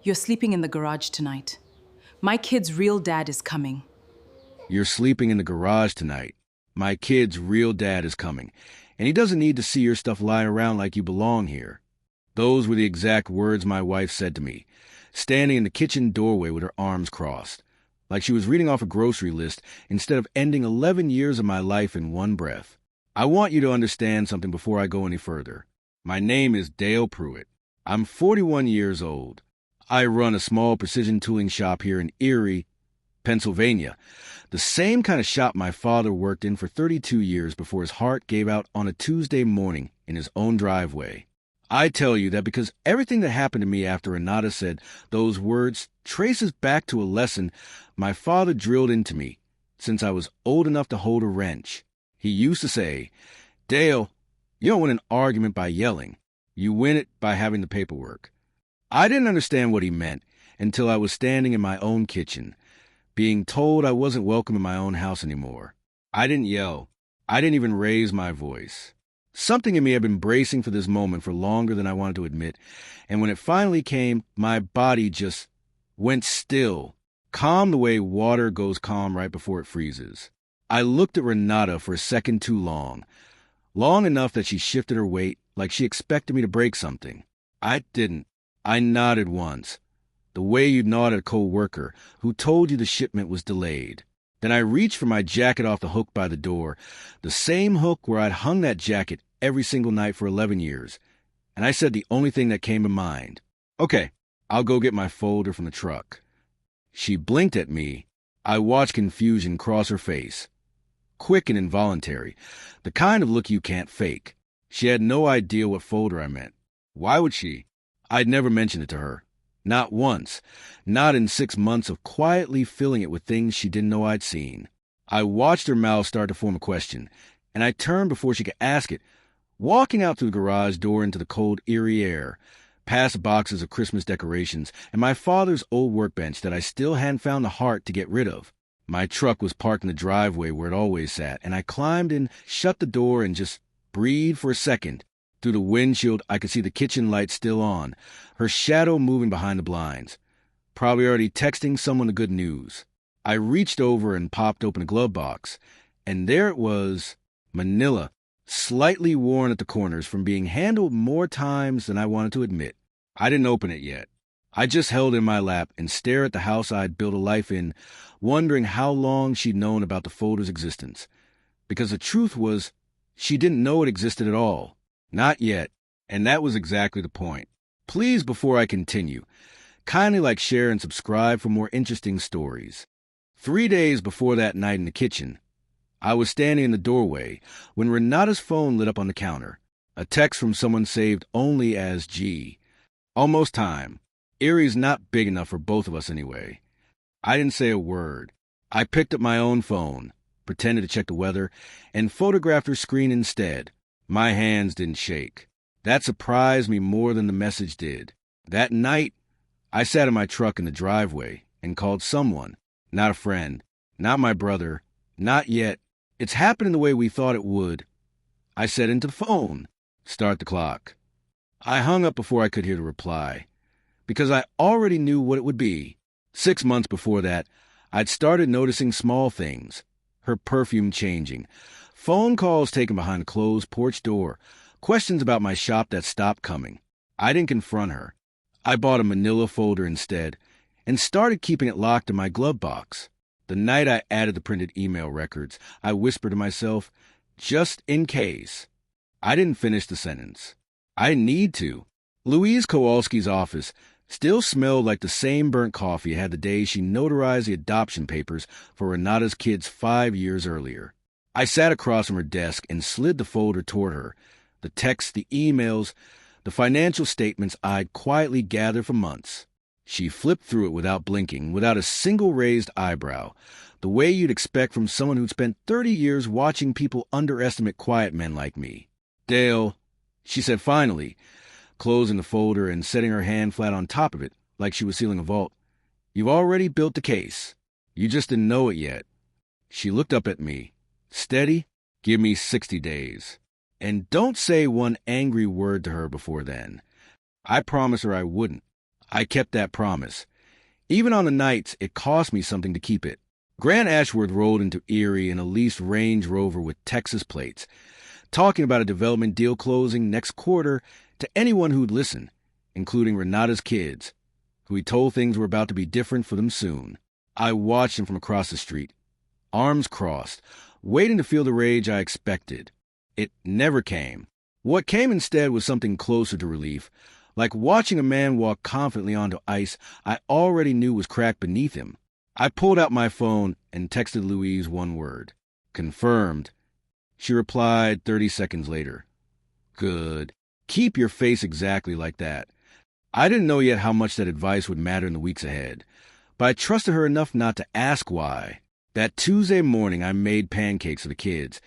You're sleeping in the garage tonight. My kid's real dad is coming. You're sleeping in the garage tonight. My kid's real dad is coming, and he doesn't need to see your stuff lying around like you belong here. Those were the exact words my wife said to me, standing in the kitchen doorway with her arms crossed, like she was reading off a grocery list instead of ending 11 years of my life in one breath. I want you to understand something before I go any further. My name is Dale Pruitt. I'm 41 years old. I run a small precision tooling shop here in Erie, Pennsylvania, the same kind of shop my father worked in for 32 years before his heart gave out on a Tuesday morning in his own driveway. I tell you that because everything that happened to me after Renata said those words traces back to a lesson my father drilled into me since I was old enough to hold a wrench. He used to say, "Dale, you don't win an argument by yelling. You win it by having the paperwork." I didn't understand what he meant until I was standing in my own kitchen, being told I wasn't welcome in my own house anymore. I didn't yell. I didn't even raise my voice. Something in me had been bracing for this moment for longer than I wanted to admit, and when it finally came, my body just went still, calm the way water goes calm right before it freezes. I looked at Renata for a second too long enough that she shifted her weight like she expected me to break something. I didn't. I nodded once, the way you'd nod at a co-worker who told you the shipment was delayed. Then I reached for my jacket off the hook by the door, the same hook where I'd hung that jacket every single night for 11 years, and I said the only thing that came to mind. "Okay, I'll go get my folder from the truck." She blinked at me. I watched confusion cross her face. Quick and involuntary, the kind of look you can't fake. She had no idea what folder I meant. Why would she? I'd never mentioned it to her. Not once. Not in 6 months of quietly filling it with things she didn't know I'd seen. I watched her mouth start to form a question, and I turned before she could ask it, walking out through the garage door into the cold, eerie air, past boxes of Christmas decorations and my father's old workbench that I still hadn't found the heart to get rid of. My truck was parked in the driveway where it always sat, and I climbed in, shut the door, and just breathed for a second. Through the windshield, I could see the kitchen light still on, her shadow moving behind the blinds, probably already texting someone the good news. I reached over and popped open a glove box, and there it was, manila, slightly worn at the corners from being handled more times than I wanted to admit. I didn't open it yet. I just held it in my lap and stared at the house I'd built a life in, wondering how long she'd known about the folder's existence. Because the truth was, she didn't know it existed at all. Not yet, and that was exactly the point. Please, before I continue, kindly like, share, and subscribe for more interesting stories. 3 days before that night in the kitchen, I was standing in the doorway when Renata's phone lit up on the counter. A text from someone saved only as G. Almost time. Erie's not big enough for both of us anyway. I didn't say a word. I picked up my own phone, pretended to check the weather, and photographed her screen instead. My hands didn't shake. That surprised me more than the message did. That night, I sat in my truck in the driveway and called someone. Not a friend. Not my brother. Not yet. "It's happening the way we thought it would." I said into the phone, "Start the clock." I hung up before I could hear the reply, because I already knew what it would be. 6 months before that, I'd started noticing small things. Her perfume changing, phone calls taken behind a closed porch door, questions about my shop that stopped coming. I didn't confront her. I bought a manila folder instead and started keeping it locked in my glove box. The night I added the printed email records, I whispered to myself, just in case. I didn't finish the sentence. I didn't need to. Louise Kowalski's office still smelled like the same burnt coffee it had the day she notarized the adoption papers for Renata's kids 5 years earlier. I sat across from her desk and slid the folder toward her. The texts, the emails, the financial statements I'd quietly gathered for months. She flipped through it without blinking, without a single raised eyebrow, the way you'd expect from someone who'd spent 30 years watching people underestimate quiet men like me. "Dale," she said finally, closing the folder and setting her hand flat on top of it like she was sealing a vault. "You've already built the case. You just didn't know it yet." She looked up at me. "Steady? Give me 60 days. And don't say one angry word to her before then." I promised her I wouldn't. I kept that promise. Even on the nights it cost me something to keep it. Grant Ashworth rolled into Erie in a leased Range Rover with Texas plates, talking about a development deal closing next quarter to anyone who'd listen, including Renata's kids, who he told things were about to be different for them soon. I watched him from across the street, arms crossed, waiting to feel the rage I expected. It never came. What came instead was something closer to relief, like watching a man walk confidently onto ice I already knew was cracked beneath him. I pulled out my phone and texted Louise one word. Confirmed. She replied 30 seconds later. Good. Keep your face exactly like that. I didn't know yet how much that advice would matter in the weeks ahead, but I trusted her enough not to ask why. That Tuesday morning I made pancakes for the kids,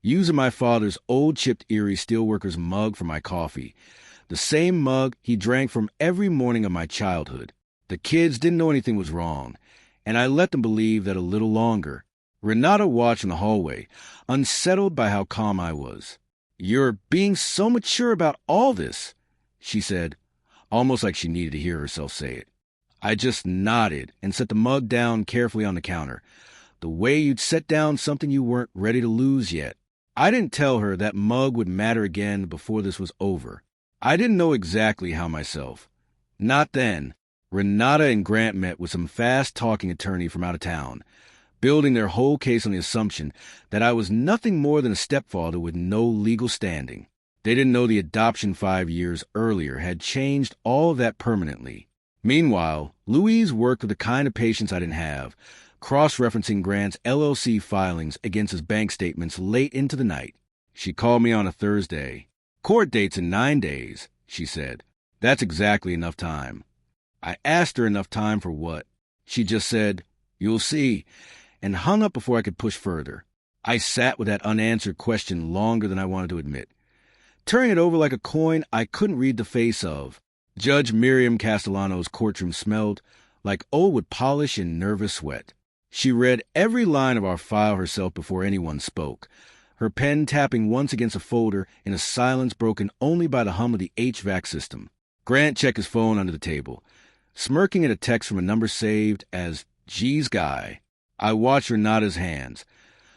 using my father's old chipped Erie Steelworkers mug for my coffee, the same mug he drank from every morning of my childhood. The kids didn't know anything was wrong, and I let them believe that a little longer. Renata watched in the hallway, unsettled by how calm I was. "You're being so mature about all this," she said, almost like she needed to hear herself say it. I just nodded and set the mug down carefully on the counter, the way you'd set down something you weren't ready to lose yet. I didn't tell her that mug would matter again before this was over. I didn't know exactly how myself. Not then. Renata and Grant met with some fast-talking attorney from out of town, building their whole case on the assumption that I was nothing more than a stepfather with no legal standing. They didn't know the adoption 5 years earlier had changed all of that permanently. Meanwhile, Louise worked with the kind of patience I didn't have, cross-referencing Grant's LLC filings against his bank statements late into the night. She called me on a Thursday. "Court date's in 9 days," she said. "That's exactly enough time." I asked her enough time for what. She just said, "You'll see," and hung up before I could push further. I sat with that unanswered question longer than I wanted to admit. Turning it over like a coin, I couldn't read the face of. Judge Miriam Castellano's courtroom smelled like old wood polish and nervous sweat. She read every line of our file herself before anyone spoke, her pen tapping once against a folder in a silence broken only by the hum of the HVAC system. Grant checked his phone under the table, smirking at a text from a number saved as G's Guy. I watched Renata's hands,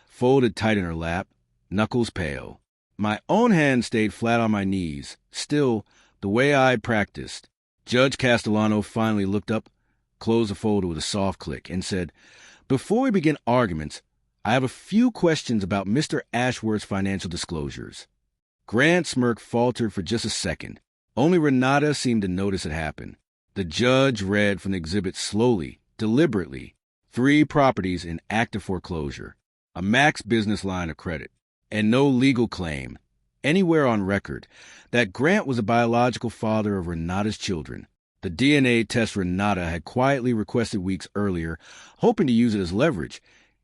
folded tight in her lap, knuckles pale. My own hand stayed flat on my knees, still, the way I practiced. Judge Castellano finally looked up, closed the folder with a soft click, and said, "Before we begin arguments, I have a few questions about Mr. Ashworth's financial disclosures." Grant's smirk faltered for just a second. Only Renata seemed to notice it happen. The judge read from the exhibit slowly, deliberately. 3 properties in active foreclosure, a max business line of credit, and no legal claim, anywhere on record, that Grant was the biological father of Renata's children. The DNA test Renata had quietly requested weeks earlier, hoping to use it as leverage,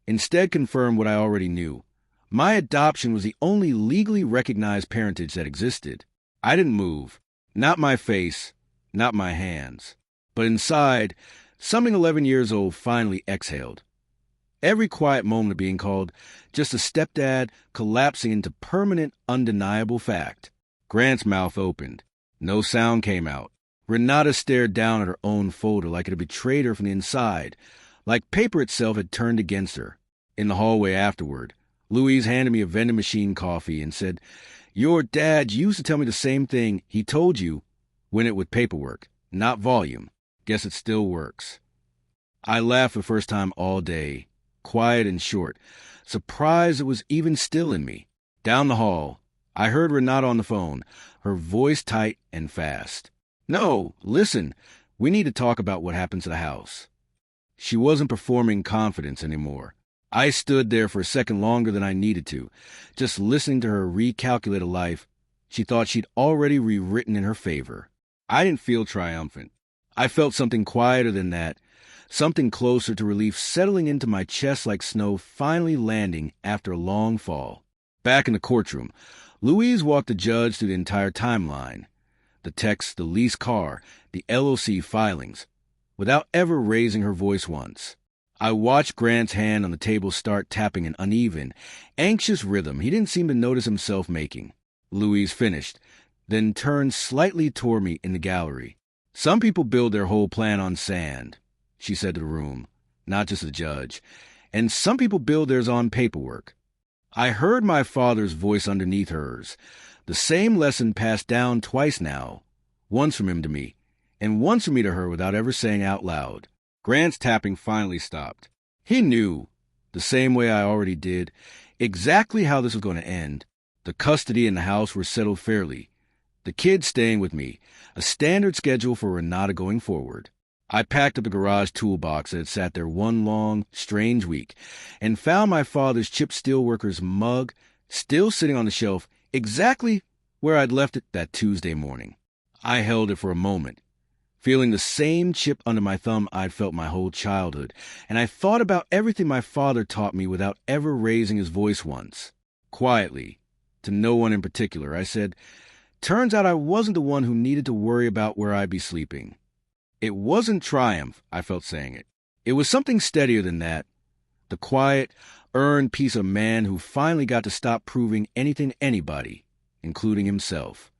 instead confirmed what I already knew. My adoption was the only legally recognized parentage that existed. I didn't move. Not my face, not my hands. But inside, something 11 years old finally exhaled. Every quiet moment of being called just a stepdad collapsing into permanent, undeniable fact. Grant's mouth opened. No sound came out. Renata stared down at her own folder like it had betrayed her from the inside, like paper itself had turned against her. In the hallway afterward, Louise handed me a vending machine coffee and said, "Your dad used to tell me the same thing he told you. Win it with paperwork, not volume. Guess it still works." I laughed for the first time all day, quiet and short, surprised it was even still in me. Down the hall, I heard Renata on the phone, her voice tight and fast. "No, listen, we need to talk about what happened to the house." She wasn't performing confidence anymore. I stood there for a second longer than I needed to, just listening to her recalculate a life she thought she'd already rewritten in her favor. I didn't feel triumphant. I felt something quieter than that, something closer to relief settling into my chest like snow finally landing after a long fall. Back in the courtroom, Louise walked the judge through the entire timeline, the text, the lease car, the LOC filings, without ever raising her voice once. I watched Grant's hand on the table start tapping an uneven, anxious rhythm he didn't seem to notice himself making. Louise finished, then turned slightly toward me in the gallery. Some people build their whole plan on sand, she said to the room, not just the judge. And some people build theirs on paperwork. I heard my father's voice underneath hers, the same lesson passed down twice now, once from him to me, and once from me to her without ever saying out loud. Grant's tapping finally stopped. He knew, the same way I already did, exactly how this was going to end. The custody and the house were settled fairly. The kids staying with me, a standard schedule for Renata going forward. I packed up the garage toolbox that had sat there one long, strange week, and found my father's chipped steelworker's mug still sitting on the shelf exactly where I'd left it that Tuesday morning. I held it for a moment, feeling the same chip under my thumb I'd felt my whole childhood, and I thought about everything my father taught me without ever raising his voice once. Quietly, to no one in particular, I said, "Turns out I wasn't the one who needed to worry about where I'd be sleeping." It wasn't triumph, I felt saying it. It was something steadier than that. The quiet, earned peace of a man who finally got to stop proving anything to anybody, including himself.